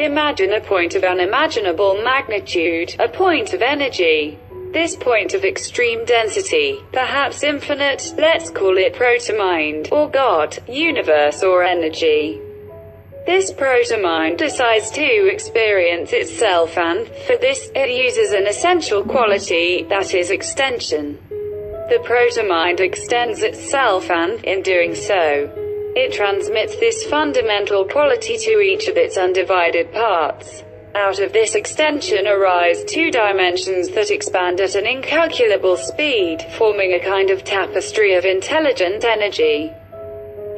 Imagine a point of unimaginable magnitude, a point of energy. This point of extreme density, perhaps infinite, let's call it proto-mind, or God, universe or energy. This proto-mind decides to experience itself, and, for this, it uses an essential quality, that is extension. The proto-mind extends itself and, in doing so, it transmits this fundamental quality to each of its undivided parts. Out of this extension arise two dimensions that expand at an incalculable speed, forming a kind of tapestry of intelligent energy.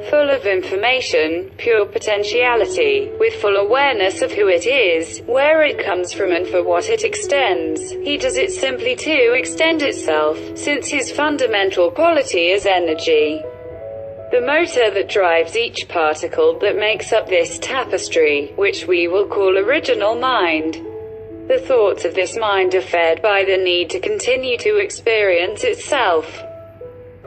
Full of information, pure potentiality, with full awareness of who it is, where it comes from and for what it extends. He does it simply to extend itself, since his fundamental quality is energy. The motor that drives each particle that makes up this tapestry, which we will call original mind. The thoughts of this mind are fed by the need to continue to experience itself.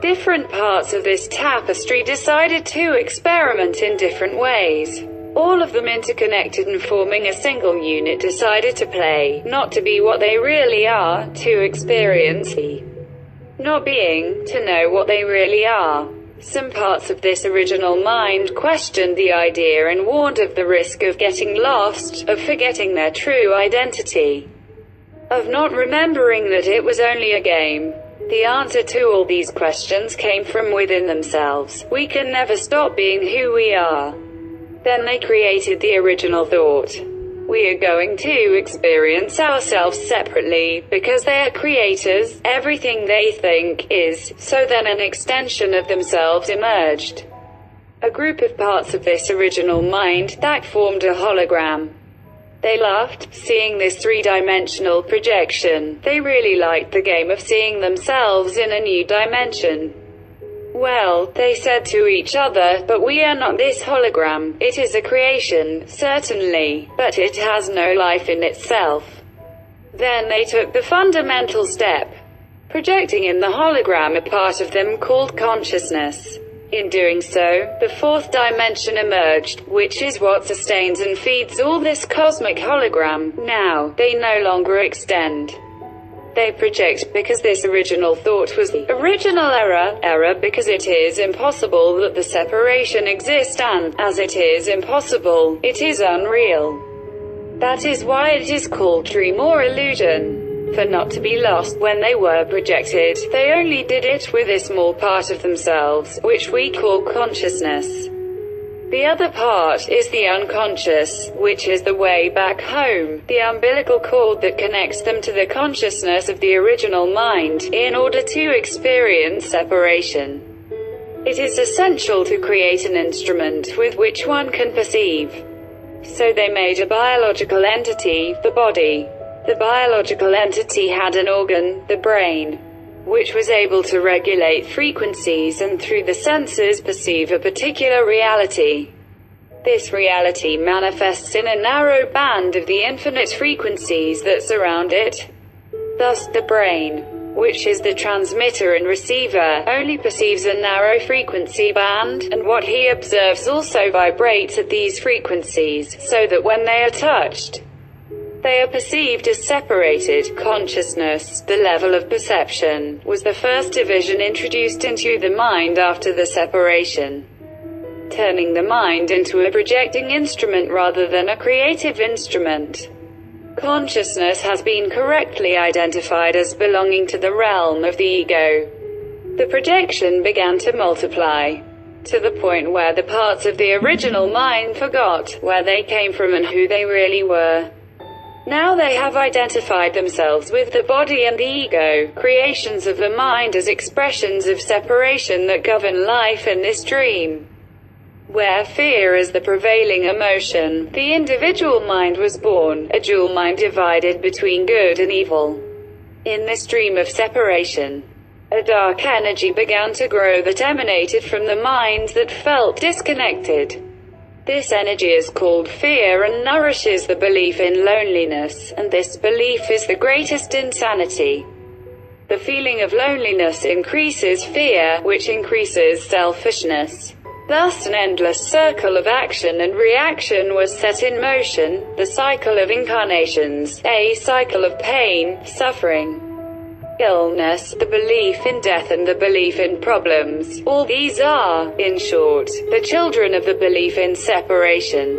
Different parts of this tapestry decided to experiment in different ways. All of them interconnected and forming a single unit decided to play, not to be what they really are, to experience the not being, to know what they really are. Some parts of this original mind questioned the idea and warned of the risk of getting lost, of forgetting their true identity, of not remembering that it was only a game. The answer to all these questions came from within themselves. We can never stop being who we are. Then they created the original thought. We are going to experience ourselves separately, because they are creators, everything they think is, so then an extension of themselves emerged. A group of parts of this original mind, that formed a hologram. They laughed, seeing this three-dimensional projection. They really liked the game of seeing themselves in a new dimension. Well, they said to each other, but we are not this hologram. It is a creation, certainly, but it has no life in itself. Then they took the fundamental step, projecting in the hologram a part of them called consciousness. In doing so, the fourth dimension emerged, which is what sustains and feeds all this cosmic hologram. Now, they no longer extend. They project, because this original thought was the original error because it is impossible that the separation exists, and, as it is impossible, it is unreal. That is why it is called dream or illusion. For not to be lost when they were projected, they only did it with a small part of themselves, which we call consciousness. The other part is the unconscious, which is the way back home, the umbilical cord that connects them to the consciousness of the original mind, in order to experience separation. It is essential to create an instrument with which one can perceive. So they made a biological entity, the body. The biological entity had an organ, the brain, which was able to regulate frequencies and through the senses perceive a particular reality. This reality manifests in a narrow band of the infinite frequencies that surround it. Thus, the brain, which is the transmitter and receiver, only perceives a narrow frequency band, and what he observes also vibrates at these frequencies, so that when they are touched, they are perceived as separated. Consciousness, the level of perception, was the first division introduced into the mind after the separation, turning the mind into a projecting instrument rather than a creative instrument. Consciousness has been correctly identified as belonging to the realm of the ego. The projection began to multiply, to the point where the parts of the original mind forgot where they came from and who they really were. Now they have identified themselves with the body and the ego, creations of the mind as expressions of separation that govern life in this dream. Where fear is the prevailing emotion, the individual mind was born, a dual mind divided between good and evil. In this dream of separation, a dark energy began to grow that emanated from the minds that felt disconnected. This energy is called fear and nourishes the belief in loneliness, and this belief is the greatest insanity. The feeling of loneliness increases fear, which increases selfishness. Thus an endless circle of action and reaction was set in motion, the cycle of incarnations, a cycle of pain, suffering, illness, the belief in death and the belief in problems. All these are, in short, the children of the belief in separation.